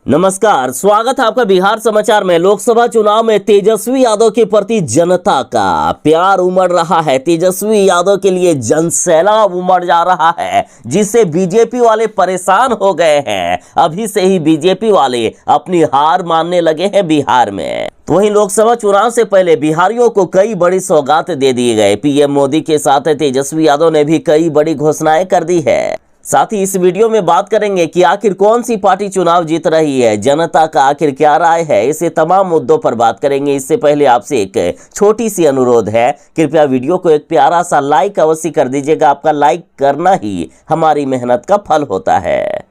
नमस्कार, स्वागत है आपका बिहार समाचार में। लोकसभा चुनाव में तेजस्वी यादव के प्रति जनता का प्यार उमड़ रहा है। तेजस्वी यादव के लिए जनसैलाब उमड़ जा रहा है, जिससे बीजेपी वाले परेशान हो गए हैं। अभी से ही बीजेपी वाले अपनी हार मानने लगे हैं बिहार में। तो वहीं लोकसभा चुनाव से पहले बिहारियों को कई बड़ी सौगात दे दिए गए। पीएम मोदी के साथ तेजस्वी यादव ने भी कई बड़ी घोषणाएं कर दी है। साथ ही इस वीडियो में बात करेंगे कि आखिर कौन सी पार्टी चुनाव जीत रही है, जनता का आखिर क्या राय है, इसे तमाम मुद्दों पर बात करेंगे। इससे पहले आपसे एक छोटी सी अनुरोध है, कृपया वीडियो को एक प्यारा सा लाइक अवश्य कर दीजिएगा। आपका लाइक करना ही हमारी मेहनत का फल होता है।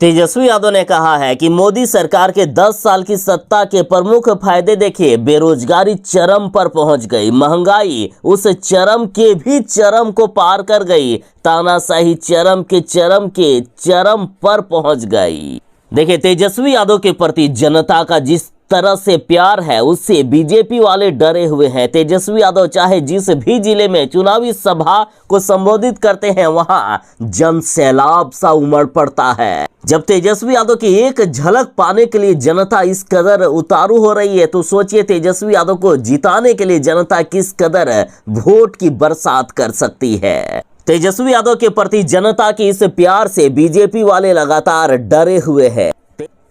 तेजस्वी यादव ने कहा है कि मोदी सरकार के 10 साल की सत्ता के प्रमुख फायदे देखिए। बेरोजगारी चरम पर पहुंच गई, महंगाई उस चरम के भी चरम को पार कर गई, तानाशाही चरम के चरम पर पहुंच गई। देखिए, तेजस्वी यादव के प्रति जनता का जिस तरह से प्यार है, उससे बीजेपी वाले डरे हुए हैं। तेजस्वी यादव चाहे जिस भी जिले में चुनावी सभा को संबोधित करते हैं, वहां जनसैलाब सा उमड़ पड़ता है। जब तेजस्वी यादव की एक झलक पाने के लिए जनता इस कदर उतारू हो रही है, तो सोचिए तेजस्वी यादव को जिताने के लिए जनता किस कदर वोट की बरसात कर सकती है। तेजस्वी यादव के प्रति जनता के इस प्यार से बीजेपी वाले लगातार डरे हुए हैं।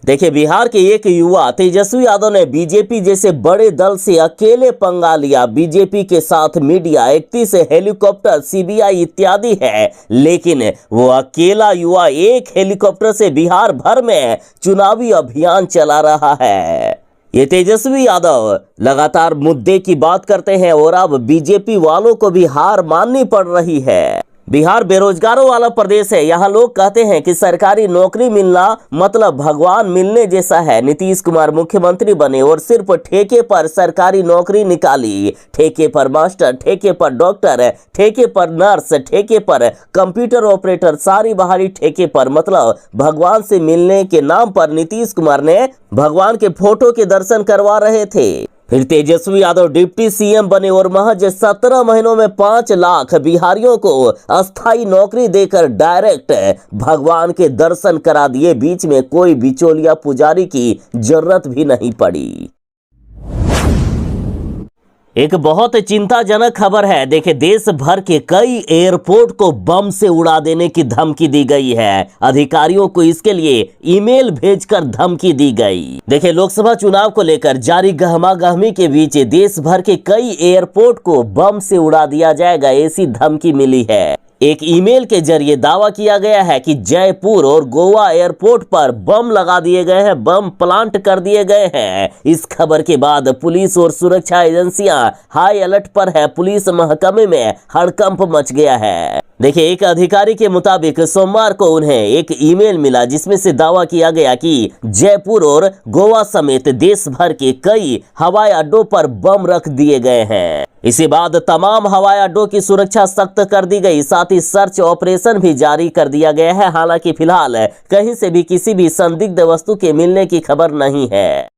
देखिए, बिहार के एक युवा तेजस्वी यादव ने बीजेपी जैसे बड़े दल से अकेले पंगा लिया। बीजेपी के साथ मीडिया, 31 हेलीकॉप्टर, सीबीआई इत्यादि है, लेकिन वो अकेला युवा एक हेलीकॉप्टर से बिहार भर में चुनावी अभियान चला रहा है। ये तेजस्वी यादव लगातार मुद्दे की बात करते हैं और अब बीजेपी वालों को भी हार माननी पड़ रही है। बिहार बेरोजगारों वाला प्रदेश है। यहाँ लोग कहते हैं कि सरकारी नौकरी मिलना मतलब भगवान मिलने जैसा है। नीतीश कुमार मुख्यमंत्री बने और सिर्फ ठेके पर सरकारी नौकरी निकाली। ठेके पर मास्टर, ठेके पर डॉक्टर, ठेके पर नर्स, ठेके पर कंप्यूटर ऑपरेटर, सारी बहाली ठेके पर। मतलब भगवान से मिलने के नाम पर नीतीश कुमार ने भगवान के फोटो के दर्शन करवा रहे थे। फिर तेजस्वी यादव डिप्टी सीएम बने और महज 17 महीनों में 5 लाख बिहारियों को अस्थाई नौकरी देकर डायरेक्ट भगवान के दर्शन करा दिए। बीच में कोई बिचौलिया पुजारी की जरूरत भी नहीं पड़ी। एक बहुत चिंताजनक खबर है। देखिए, देश भर के कई एयरपोर्ट को बम से उड़ा देने की धमकी दी गई है। अधिकारियों को इसके लिए ईमेल भेजकर धमकी दी गई। देखिए, लोकसभा चुनाव को लेकर जारी गहमागहमी के बीच देश भर के कई एयरपोर्ट को बम से उड़ा दिया जाएगा, ऐसी धमकी मिली है। एक ईमेल के जरिए दावा किया गया है कि जयपुर और गोवा एयरपोर्ट पर बम लगा दिए गए हैं, बम प्लांट कर दिए गए हैं। इस खबर के बाद पुलिस और सुरक्षा एजेंसियां हाई अलर्ट पर है। पुलिस महकमे में हड़कंप मच गया है। देखिए, एक अधिकारी के मुताबिक सोमवार को उन्हें एक ईमेल मिला, जिसमें से दावा किया गया कि जयपुर और गोवा समेत देश भर के कई हवाई अड्डों पर बम रख दिए गए हैं। इसी बाद तमाम हवाई अड्डों की सुरक्षा सख्त कर दी गई। साथ ही सर्च ऑपरेशन भी जारी कर दिया गया है। हालांकि फिलहाल कहीं से भी किसी भी संदिग्ध वस्तु के मिलने की खबर नहीं है।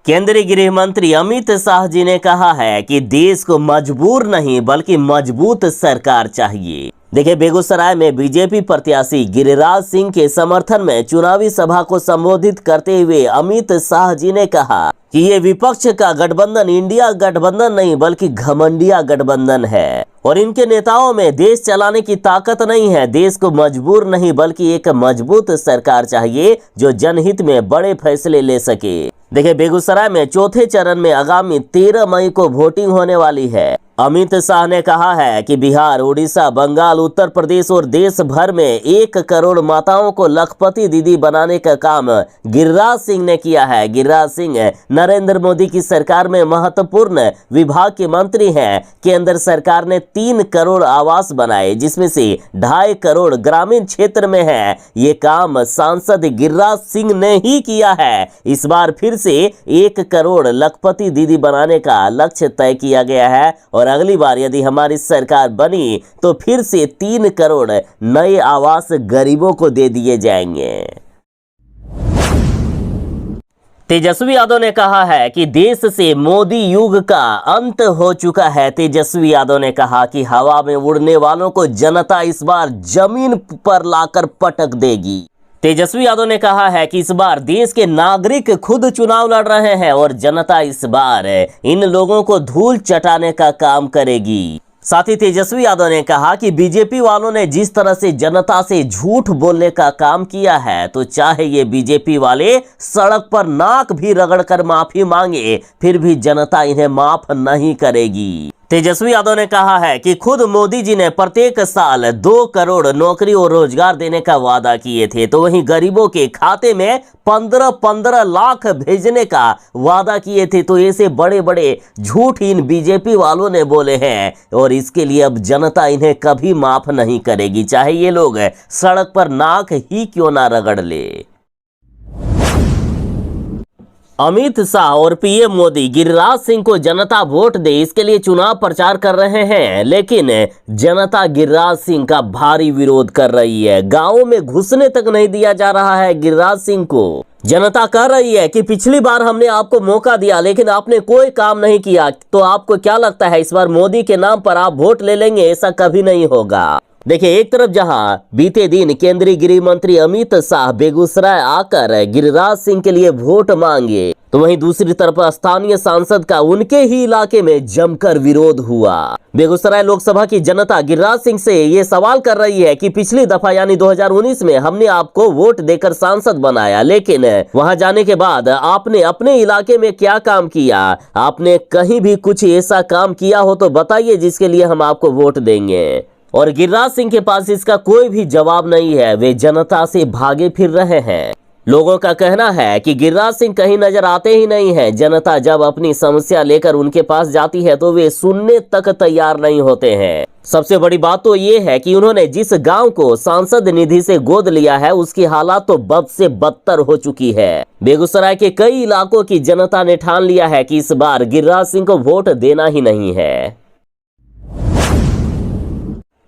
केंद्रीय गृह मंत्री अमित शाह जी ने कहा है कि देश को मजबूर नहीं बल्कि मजबूत सरकार चाहिए। देखिए, बेगूसराय में बीजेपी प्रत्याशी गिरिराज सिंह के समर्थन में चुनावी सभा को संबोधित करते हुए अमित शाह जी ने कहा कि ये विपक्ष का गठबंधन इंडिया गठबंधन नहीं बल्कि घमंडिया गठबंधन है और इनके नेताओं में देश चलाने की ताकत नहीं है। देश को मजबूर नहीं बल्कि एक मजबूत सरकार चाहिए जो जनहित में बड़े फैसले ले सके। देखिए, बेगूसराय में चौथे चरण में आगामी 13 मई को वोटिंग होने वाली है। अमित शाह ने कहा है कि बिहार, उड़ीसा, बंगाल, उत्तर प्रदेश और देश भर में 1 करोड़ माताओं को लखपति दीदी बनाने का काम गिरिराज सिंह ने किया है। गिरिराज सिंह नरेंद्र मोदी की सरकार में महत्वपूर्ण विभाग के मंत्री हैं। केंद्र सरकार ने 3 करोड़ आवास बनाए, जिसमें से 2.5 करोड़ ग्रामीण क्षेत्र में है। ये काम सांसद गिरिराज सिंह ने ही किया है। इस बार फिर से 1 करोड़ लखपति दीदी बनाने का लक्ष्य तय किया गया है और अगली बार यदि हमारी सरकार बनी तो फिर से 3 करोड़ नए आवास गरीबों को दे दिए जाएंगे। तेजस्वी यादव ने कहा है कि देश से मोदी युग का अंत हो चुका है। तेजस्वी यादव ने कहा कि हवा में उड़ने वालों को जनता इस बार जमीन पर लाकर पटक देगी। तेजस्वी यादव ने कहा है कि इस बार देश के नागरिक खुद चुनाव लड़ रहे हैं और जनता इस बार इन लोगों को धूल चटाने का काम करेगी। साथ ही तेजस्वी यादव ने कहा कि बीजेपी वालों ने जिस तरह से जनता से झूठ बोलने का काम किया है, तो चाहे ये बीजेपी वाले सड़क पर नाक भी रगड़कर माफी मांगे, फिर भी जनता इन्हें माफ नहीं करेगी। तेजस्वी यादव ने कहा है कि खुद मोदी जी ने प्रत्येक साल 2 करोड़ नौकरी और रोजगार देने का वादा किए थे, तो वहीं गरीबों के खाते में 15-15 लाख भेजने का वादा किए थे। तो ऐसे बड़े बड़े झूठ इन बीजेपी वालों ने बोले हैं और इसके लिए अब जनता इन्हें कभी माफ नहीं करेगी, चाहे ये लोग सड़क पर नाक ही क्यों ना रगड़ ले। अमित शाह और पीएम मोदी गिरिराज सिंह को जनता वोट दे, इसके लिए चुनाव प्रचार कर रहे हैं, लेकिन जनता गिरिराज सिंह का भारी विरोध कर रही है। गांवों में घुसने तक नहीं दिया जा रहा है गिरिराज सिंह को। जनता कह रही है कि पिछली बार हमने आपको मौका दिया लेकिन आपने कोई काम नहीं किया, तो आपको क्या लगता है इस बार मोदी के नाम पर आप वोट ले लेंगे? ऐसा कभी नहीं होगा। देखिए, एक तरफ जहां बीते दिन केंद्रीय गृह मंत्री अमित शाह बेगूसराय आकर गिरिराज सिंह के लिए वोट मांगे, तो वहीं दूसरी तरफ स्थानीय सांसद का उनके ही इलाके में जमकर विरोध हुआ। बेगूसराय लोकसभा की जनता गिरिराज सिंह से ये सवाल कर रही है कि पिछली दफा यानी 2019 में हमने आपको वोट देकर सांसद बनाया, लेकिन वहां जाने के बाद आपने अपने इलाके में क्या काम किया? आपने कहीं भी कुछ ऐसा काम किया हो तो बताइए जिसके लिए हम आपको वोट देंगे। और गिरिराज सिंह के पास इसका कोई भी जवाब नहीं है, वे जनता से भागे फिर रहे हैं। लोगों का कहना है कि गिरिराज सिंह कहीं नजर आते ही नहीं है। जनता जब अपनी समस्या लेकर उनके पास जाती है तो वे सुनने तक तैयार नहीं होते हैं। सबसे बड़ी बात तो ये है कि उन्होंने जिस गांव को सांसद निधि से गोद लिया है उसकी हालात तो बद से बदतर हो चुकी है। बेगूसराय के कई इलाकों की जनता ने ठान लिया है कि इस बार गिरिराज सिंह को वोट देना ही नहीं है।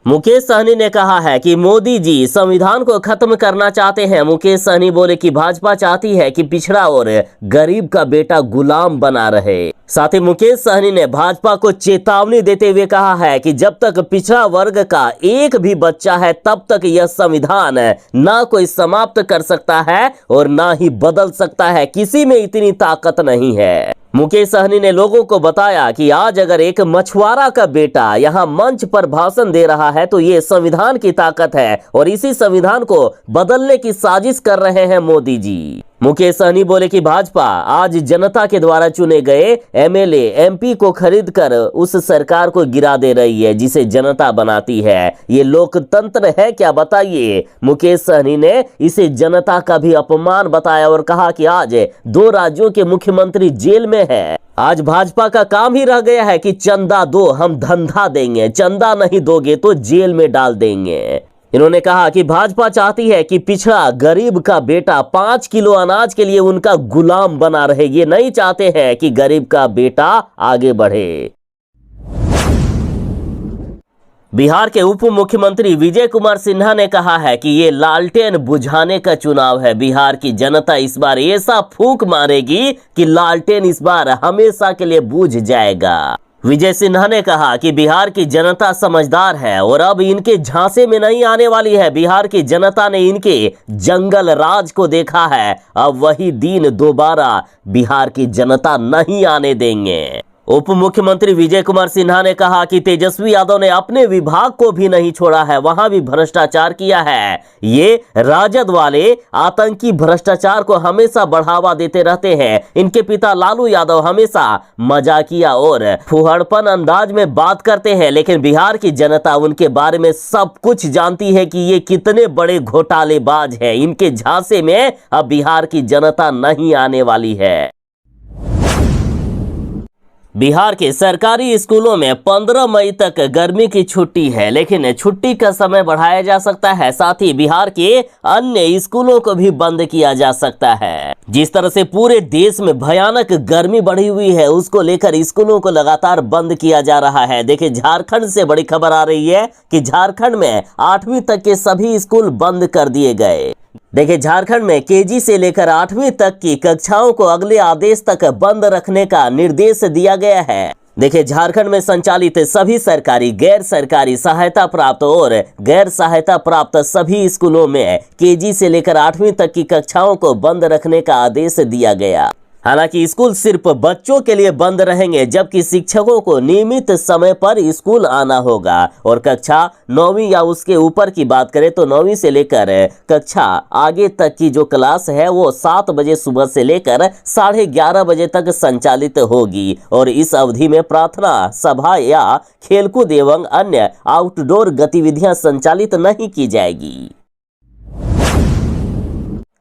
मुकेश सहनी ने कहा है कि मोदी जी संविधान को खत्म करना चाहते हैं। मुकेश सहनी बोले कि भाजपा चाहती है कि पिछड़ा और गरीब का बेटा गुलाम बना रहे। साथ ही मुकेश सहनी ने भाजपा को चेतावनी देते हुए कहा है कि जब तक पिछड़ा वर्ग का एक भी बच्चा है तब तक यह संविधान ना कोई समाप्त कर सकता है और ना ही बदल सकता है। किसी में इतनी ताकत नहीं है। मुकेश सहनी ने लोगों को बताया कि आज अगर एक मछुआरा का बेटा यहाँ मंच पर भाषण दे रहा है तो ये संविधान की ताकत है और इसी संविधान को बदलने की साजिश कर रहे हैं मोदी जी। मुकेश सहनी बोले कि भाजपा आज जनता के द्वारा चुने गए एमएलए एमपी को खरीद कर उस सरकार को गिरा दे रही है जिसे जनता बनाती है। ये लोकतंत्र है क्या, बताइए? मुकेश सहनी ने इसे जनता का भी अपमान बताया और कहा कि आज 2 राज्यों के मुख्यमंत्री जेल में है। आज भाजपा का काम ही रह गया है कि चंदा दो, हम धंधा देंगे, चंदा नहीं दोगे तो जेल में डाल देंगे। इन्होंने कहा कि भाजपा चाहती है कि पिछड़ा गरीब का बेटा 5 किलो अनाज के लिए उनका गुलाम बना रहे। ये नहीं चाहते हैं कि गरीब का बेटा आगे बढ़े। बिहार के उप मुख्यमंत्री विजय कुमार सिन्हा ने कहा है कि ये लालटेन बुझाने का चुनाव है। बिहार की जनता इस बार ऐसा फूंक मारेगी कि लालटेन इस बार हमेशा के लिए बुझ जाएगा। विजय सिन्हा ने कहा कि बिहार की जनता समझदार है और अब इनके झांसे में नहीं आने वाली है। बिहार की जनता ने इनके जंगल राज को देखा है, अब वही दिन दोबारा बिहार की जनता नहीं आने देंगे। उप मुख्यमंत्री विजय कुमार सिन्हा ने कहा कि तेजस्वी यादव ने अपने विभाग को भी नहीं छोड़ा है, वहां भी भ्रष्टाचार किया है। ये राजद वाले आतंकी भ्रष्टाचार को हमेशा बढ़ावा देते रहते हैं। इनके पिता लालू यादव हमेशा मजाकिया और फुहड़पन अंदाज में बात करते हैं, लेकिन बिहार की जनता उनके बारे में सब कुछ जानती है कि ये कितने बड़े घोटालेबाज हैं। इनके झांसे में अब बिहार की जनता नहीं आने वाली है। बिहार के सरकारी स्कूलों में 15 मई तक गर्मी की छुट्टी है, लेकिन छुट्टी का समय बढ़ाया जा सकता है। साथ ही बिहार के अन्य स्कूलों को भी बंद किया जा सकता है। जिस तरह से पूरे देश में भयानक गर्मी बढ़ी हुई है, उसको लेकर स्कूलों को लगातार बंद किया जा रहा है। देखिए, झारखंड से बड़ी खबर आ रही है कि झारखंड में 8वीं तक के सभी स्कूल बंद कर दिए गए। देखिए, झारखंड में केजी से लेकर 8वीं तक की कक्षाओं को अगले आदेश तक बंद रखने का निर्देश दिया गया है। देखिए, झारखंड में संचालित सभी सरकारी, गैर सरकारी, सहायता प्राप्त और गैर सहायता प्राप्त सभी स्कूलों में केजी से लेकर 8वीं तक की कक्षाओं को बंद रखने का आदेश दिया गया। हालांकि स्कूल सिर्फ बच्चों के लिए बंद रहेंगे, जबकि शिक्षकों को नियमित समय पर स्कूल आना होगा। और कक्षा 9वीं या उसके ऊपर की बात करें तो 9वीं से लेकर कक्षा आगे तक की जो क्लास है वो 7 बजे सुबह से लेकर 11:30 बजे तक संचालित होगी। और इस अवधि में प्रार्थना सभा या खेलकूद एवं अन्य आउटडोर गतिविधियां संचालित नहीं की जाएगी।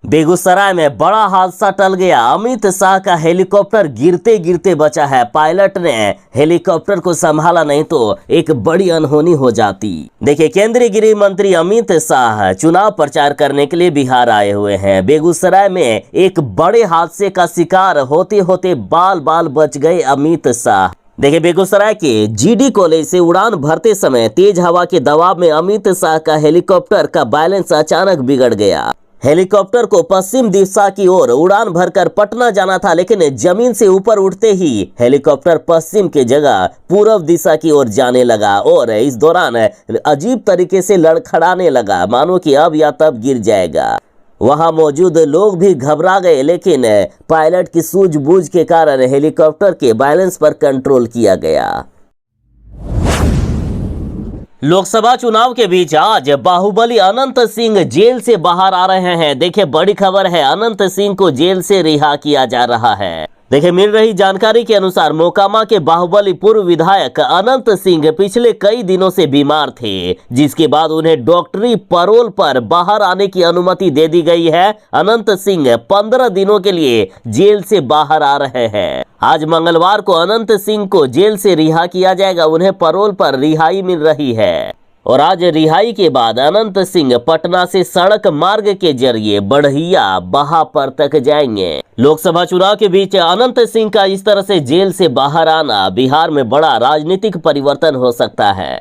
बेगूसराय में बड़ा हादसा टल गया। अमित शाह का हेलीकॉप्टर गिरते गिरते बचा है। पायलट ने हेलीकॉप्टर को संभाला, नहीं तो एक बड़ी अनहोनी हो जाती। देखिए, केंद्रीय गृह मंत्री अमित शाह चुनाव प्रचार करने के लिए बिहार आए हुए हैं। बेगूसराय में एक बड़े हादसे का शिकार होते होते बाल बाल बच गए अमित शाह। देखिए, बेगूसराय के जीडी कॉलेज से उड़ान भरते समय तेज हवा के दबाव में अमित शाह का हेलीकॉप्टर का बैलेंस अचानक बिगड़ गया। हेलीकॉप्टर को पश्चिम दिशा की ओर उड़ान भरकर पटना जाना था, लेकिन जमीन से ऊपर उठते ही हेलीकॉप्टर पश्चिम के जगह पूर्व दिशा की ओर जाने लगा और इस दौरान अजीब तरीके से लड़खड़ाने लगा, मानो कि अब या तब गिर जाएगा। वहां मौजूद लोग भी घबरा गए, लेकिन पायलट की सूझबूझ के कारण हेलीकॉप्टर के बैलेंस पर कंट्रोल किया गया। लोकसभा चुनाव के बीच आज बाहुबली अनंत सिंह जेल से बाहर आ रहे हैं। देखिए, बड़ी खबर है, अनंत सिंह को जेल से रिहा किया जा रहा है। देखिए, मिल रही जानकारी के अनुसार मोकामा के बाहुबली पूर्व विधायक अनंत सिंह पिछले कई दिनों से बीमार थे, जिसके बाद उन्हें डॉक्टरी पैरोल पर बाहर आने की अनुमति दे दी गई है। अनंत सिंह 15 दिनों के लिए जेल से बाहर आ रहे हैं। आज मंगलवार को अनंत सिंह को जेल से रिहा किया जाएगा। उन्हें पैरोल पर रिहाई मिल रही है और आज रिहाई के बाद अनंत सिंह पटना से सड़क मार्ग के जरिए बढ़िया बहापर तक जाएंगे। लोकसभा चुनाव के बीच अनंत सिंह का इस तरह से जेल से बाहर आना बिहार में बड़ा राजनीतिक परिवर्तन हो सकता है।